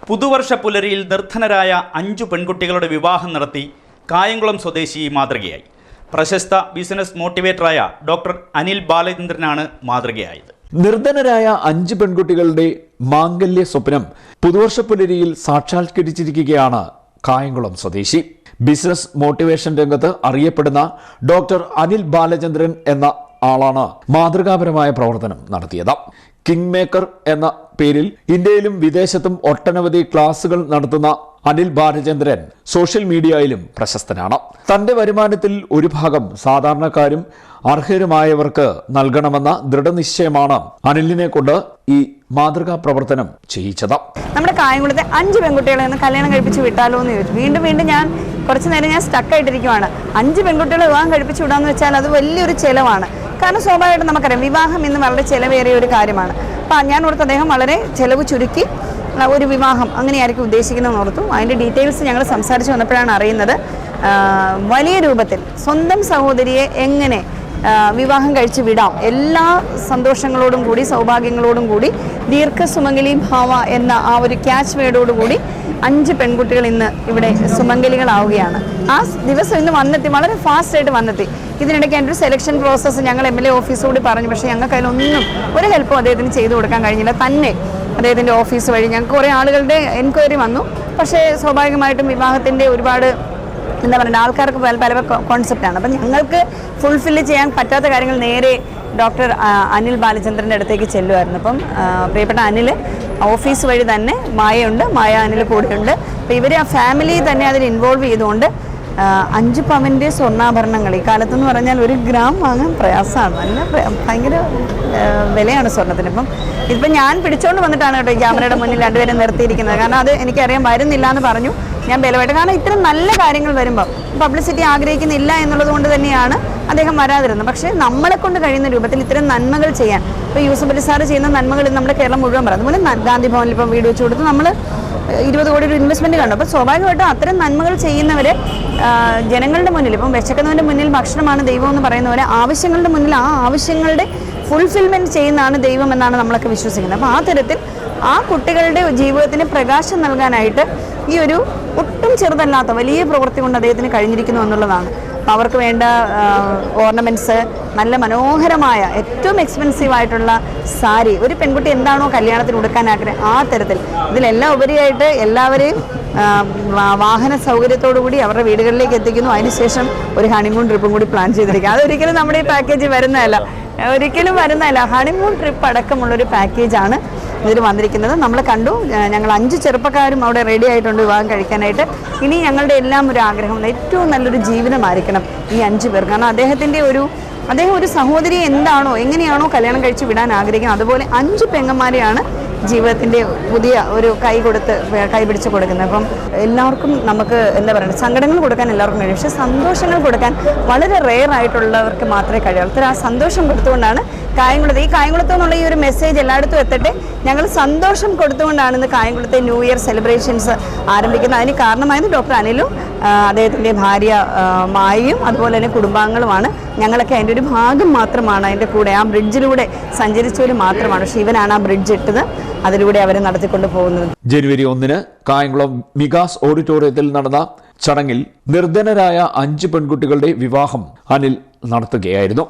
പുതുവർഷ പുലരിയിൽ നിർധനരായ 5 പെൺകുട്ടികളുടെ വിവാഹം നടത്തി കായംകുളം സ്വദേശി മാതൃകയായി. പ്രശസ്ത ബിസിനസ് മോട്ടിവേറ്ററായ ഡോക്ടർ അനിൽ ബാലചന്ദ്രനാണ് മാതൃകയായത്. നിർധനരായ 5 പെൺകുട്ടികളുടെ മാംഗല്യ സ്വപ്നം പുതുവർഷ പുലരിയിൽ സാക്ഷാത്കരിച്ചിരിക്കുകയാണ് കായംകുളം സ്വദേശി. ബിസിനസ് മോട്ടിവേഷൻ രംഗത്ത് അറിയപ്പെടുന്ന ഡോക്ടർ അനിൽ ബാലചന്ദ്രൻ എന്ന ആളാണ് മാതൃകാപരമായ പ്രവർത്തനം നടത്തിയത്. കിങ് മേക്കർ എന്ന പേരിൽ ഇന്ത്യയിലും വിദേശത്തും ഒട്ടനവധി ക്ലാസുകൾ നടത്തുന്ന അനിൽ ബാലചന്ദ്രൻ സോഷ്യൽ മീഡിയയിലും പ്രശസ്തനാണ്. തന്റെ വരുമാനത്തിൽ ഒരു ഭാഗം സാധാരണക്കാരും അർഹരുമായവർക്ക് നൽകണമെന്ന ദൃഢനിശ്ചയമാണ് അനിലിനെ കൊണ്ട് ഈ മാതൃകാ പ്രവർത്തനം ചെയ്യിച്ചത്. നമ്മുടെ കായംകുളത്തെ 5 പെൺകുട്ടികളെ ഒന്ന് കല്യാണം കഴിപ്പിച്ച് വിട്ടാലോ എന്ന് ചോദിച്ചു. വീണ്ടും ഞാൻ കുറച്ചു നേരം ഞാൻ സ്റ്റക്കായിട്ടിരിക്കുവാണ്. 5 പെൺകുട്ടികളെ വിവാഹം കഴിപ്പിച്ച് വിടാന്ന് വെച്ചാൽ അത് വലിയൊരു ചെലവാണ്. കാരണം സ്വാഭാവികമായിട്ടും നമുക്കറിയാം വിവാഹം ഇന്ന് വളരെ ചെലവേറിയ ഒരു കാര്യമാണ്. അപ്പം ഞാൻ ഓർത്ത് അദ്ദേഹം വളരെ ചെലവ് ചുരുക്കി ഒരു വിവാഹം അങ്ങനെയായിരിക്കും ഉദ്ദേശിക്കുന്നതെന്ന് ഓർത്തു. അതിൻ്റെ ഡീറ്റെയിൽസ് ഞങ്ങൾ സംസാരിച്ച് വന്നപ്പോഴാണ് അറിയുന്നത് വലിയ രൂപത്തിൽ സ്വന്തം സഹോദരിയെ എങ്ങനെ വിവാഹം കഴിച്ച് വിടാം, എല്ലാ സന്തോഷങ്ങളോടും കൂടി സൗഭാഗ്യങ്ങളോടും കൂടി ദീർഘസുമംഗലി ഭാവ എന്ന ആ ഒരു ക്യാച്ച് വേർഡോടുകൂടി 5 പെൺകുട്ടികൾ ഇന്ന് ഇവിടെ സുമംഗലികളാവുകയാണ്. ആ ദിവസം ഇന്ന് വന്നെത്തി, വളരെ ഫാസ്റ്റായിട്ട് വന്നെത്തി. ഇതിനിടയ്ക്ക് എൻ്റെ ഒരു സെലക്ഷൻ പ്രോസസ്സ് ഞങ്ങൾ MLA ഓഫീസോട് പറഞ്ഞു. പക്ഷേ ഞങ്ങൾക്ക് അതിലൊന്നും ഒരു ഹെൽപ്പും അദ്ദേഹത്തിന് ചെയ്തു കൊടുക്കാൻ കഴിഞ്ഞില്ല. തന്നെ അദ്ദേഹത്തിൻ്റെ ഓഫീസ് വഴി ഞങ്ങൾക്ക് കുറേ ആളുകളുടെ എൻക്വയറി വന്നു. പക്ഷേ സ്വാഭാവികമായിട്ടും വിവാഹത്തിൻ്റെ ഒരുപാട് എന്താ പറയുക, ആൾക്കാർക്ക് പല കോൺസെപ്റ്റാണ്. അപ്പം ഞങ്ങൾക്ക് ഫുൾഫില്ല് ചെയ്യാൻ പറ്റാത്ത കാര്യങ്ങൾ നേരെ ഡോക്ടർ അനിൽ ബാലചന്ദ്രൻ്റെ അടുത്തേക്ക് ചെല്ലുമായിരുന്നു. അപ്പം പ്രിയപ്പെട്ട അനിൽ ഓഫീസ് വഴി തന്നെ മായ അനിൽ കൂടെയുണ്ട്. അപ്പോൾ ഇവർ ആ ഫാമിലി തന്നെ അതിൽ ഇൻവോൾവ് ചെയ്തുകൊണ്ട് 5 പവൻ്റെ സ്വർണ്ണാഭരണങ്ങൾ ഈ കാലത്തെന്ന് പറഞ്ഞാൽ 1 ഗ്രാം വാങ്ങാൻ പ്രയാസമാണ്. നല്ല ഭയങ്കര വിലയാണ് സ്വർണ്ണത്തിന്. ഇപ്പം ഞാൻ പിടിച്ചോണ്ട് വന്നിട്ടാണ് കേട്ടോ ഈ ക്യാമറയുടെ മുന്നിൽ 2 പേരെ നിർത്തിയിരിക്കുന്നത്. കാരണം അത് എനിക്കറിയാം വരുന്നില്ല എന്ന് പറഞ്ഞു. ഞാൻ ബലമായിട്ട്, കാരണം ഇത്തരം നല്ല കാര്യങ്ങൾ വരുമ്പോൾ പബ്ലിസിറ്റി ആഗ്രഹിക്കുന്നില്ല എന്നുള്ളത് കൊണ്ട് തന്നെയാണ് അദ്ദേഹം വരാതിരുന്നത്. പക്ഷേ നമ്മളെ കൊണ്ട് കഴിയുന്ന രൂപത്തിൽ ഇത്തരം നന്മകൾ ചെയ്യാൻ, ഇപ്പോൾ യൂസഫ് അലി സാറ് ചെയ്യുന്ന നന്മകൾ നമ്മുടെ കേരളം മുഴുവൻ പറയും. അതുപോലെ ഗാന്ധി ഭവനിൽ ഇപ്പം വീട് വെച്ച് കൊടുത്ത് നമ്മൾ 20 കോടി ഒരു ഇൻവെസ്റ്റ്മെൻറ്റ് കണ്ടു. അപ്പോൾ സ്വാഭാവികമായിട്ടും അത്തരം നന്മകൾ ചെയ്യുന്നവർ ജനങ്ങളുടെ മുന്നിൽ, ഇപ്പം വിശക്കുന്നവൻ്റെ മുന്നിൽ ഭക്ഷണമാണ് ദൈവം എന്ന് പറയുന്ന പോലെ ആവശ്യങ്ങളുടെ മുന്നിൽ ആ ആവശ്യങ്ങളുടെ ഫുൾഫിൽമെൻറ്റ് ചെയ്യുന്നതാണ് ദൈവം എന്നാണ് നമ്മളൊക്കെ വിശ്വസിക്കുന്നത്. അപ്പോൾ ആ തരത്തിൽ ആ കുട്ടികളുടെ ജീവിതത്തിന് പ്രകാശം നൽകാനായിട്ട് ഈ ഒരു ഒട്ടും ചെറുതല്ലാത്ത വലിയ പ്രവൃത്തി കൊണ്ട് അദ്ദേഹത്തിന് കഴിഞ്ഞിരിക്കുന്നു എന്നുള്ളതാണ്. അവർക്ക് വേണ്ട ഓർണമെൻറ്റ്സ്, നല്ല മനോഹരമായ ഏറ്റവും എക്സ്പെൻസീവ് ആയിട്ടുള്ള സാരി, ഒരു പെൺകുട്ടി എന്താണോ കല്യാണത്തിന് ഉടുക്കാൻ ആഗ്രഹം ആ തരത്തിൽ, ഇതിലെല്ലാം ഉപരിയായിട്ട് എല്ലാവരെയും വാഹന സൗകര്യത്തോടു കൂടി അവരുടെ വീടുകളിലേക്ക് എത്തിക്കുന്നു. അതിനുശേഷം ഒരു ഹണിമൂൺ ട്രിപ്പും കൂടി പ്ലാൻ ചെയ്തിരിക്കുക. അതൊരിക്കലും നമ്മുടെ ഈ പാക്കേജ് വരുന്നതല്ല. ഹണിമൂൺ ട്രിപ്പ് അടക്കമുള്ളൊരു പാക്കേജാണ് ഇതിൽ വന്നിരിക്കുന്നത്. നമ്മൾ കണ്ടു, ഞങ്ങൾ 5 ചെറുപ്പക്കാരും അവിടെ റെഡി ആയിട്ടുണ്ട് വിവാഹം കഴിക്കാനായിട്ട്. ഇനി ഞങ്ങളുടെ എല്ലാം ഒരു ആഗ്രഹം ഏറ്റവും നല്ലൊരു ജീവിതമായിരിക്കണം ഈ 5 പേർ. കാരണം അദ്ദേഹം ഒരു സഹോദരിയെ എന്താണോ എങ്ങനെയാണോ കല്യാണം കഴിച്ച് വിടാൻ ആഗ്രഹിക്കുന്നത് അതുപോലെ 5 പെങ്ങന്മാരെയാണ് ജീവിതത്തിൻ്റെ പുതിയ ഒരു കൈ പിടിച്ച് കൊടുക്കുന്നത്. അപ്പം എല്ലാവർക്കും നമുക്ക് എന്താ പറയുക, സങ്കടങ്ങൾ കൊടുക്കാൻ എല്ലാവർക്കും കഴിയും, പക്ഷേ സന്തോഷങ്ങൾ കൊടുക്കാൻ വളരെ റെയർ ആയിട്ടുള്ളവർക്ക് മാത്രമേ കഴിയുള്ളൂ. അത്ര ആ സന്തോഷം കൊടുത്തുകൊണ്ടാണ് ഈ കായംകുളത്ത് നിന്നുള്ള ഈ ഒരു മെസ്സേജ് എല്ലായിടത്തും എത്തട്ടെ. ഞങ്ങൾ സന്തോഷം കൊടുത്തുകൊണ്ടാണ് ഇന്ന് കായംകുളത്തെ ന്യൂ ഇയർ സെലിബ്രേഷൻസ് ആരംഭിക്കുന്നത്. അതിന് കാരണമായത് ഡോക്ടർ അനിലും അദ്ദേഹത്തിൻ്റെ ഭാര്യ മായയും അതുപോലെ തന്നെ കുടുംബാംഗങ്ങളുമാണ്. ഞങ്ങളൊക്കെ അതിൻ്റെ ഒരു ഭാഗം മാത്രമാണ്, അതിൻ്റെ കൂടെ ആ ബ്രിഡ്ജിലൂടെ സഞ്ചരിച്ചവർ മാത്രമാണ്. പക്ഷേ ഇവനാണ് ആ ബ്രിഡ്ജ് ഇട്ടത്, അതിലൂടെ അവരെ നടത്തിക്കൊണ്ട് പോകുന്നത്. ജനുവരി 1 കായംകുളം മികാസ് ഓഡിറ്റോറിയത്തിൽ നടന്ന ചടങ്ങിൽ നിർധനരായ 5 പെൺകുട്ടികളുടെ വിവാഹം അനിൽ നടത്തുകയായിരുന്നു.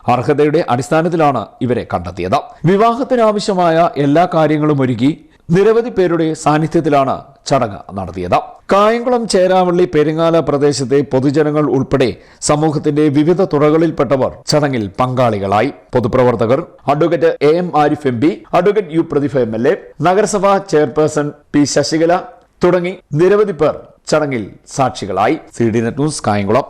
അർഹതയുടെ അടിസ്ഥാനത്തിലാണ് ഇവരെ കണ്ടെത്തിയത്. വിവാഹത്തിനാവശ്യമായ എല്ലാ കാര്യങ്ങളും ഒരുക്കി നിരവധി പേരുടെ സാന്നിധ്യത്തിലാണ് ചടങ്ങ് നടത്തിയത്. കായംകുളം, ചേരാവള്ളി, പെരിങ്ങാല പ്രദേശത്തെ പൊതുജനങ്ങൾ ഉൾപ്പെടെ സമൂഹത്തിന്റെ വിവിധ തുറകളിൽപ്പെട്ടവർ ചടങ്ങിൽ പങ്കാളികളായി. പൊതുപ്രവർത്തകർ advocate AM Arif MP, advocate U Prathibha MLA, നഗരസഭാ ചെയർപേഴ്സൺ P ശശികല തുടങ്ങി നിരവധി പേർ ചടങ്ങിൽ സാക്ഷികളായി. CDNet news, Kayamkulam.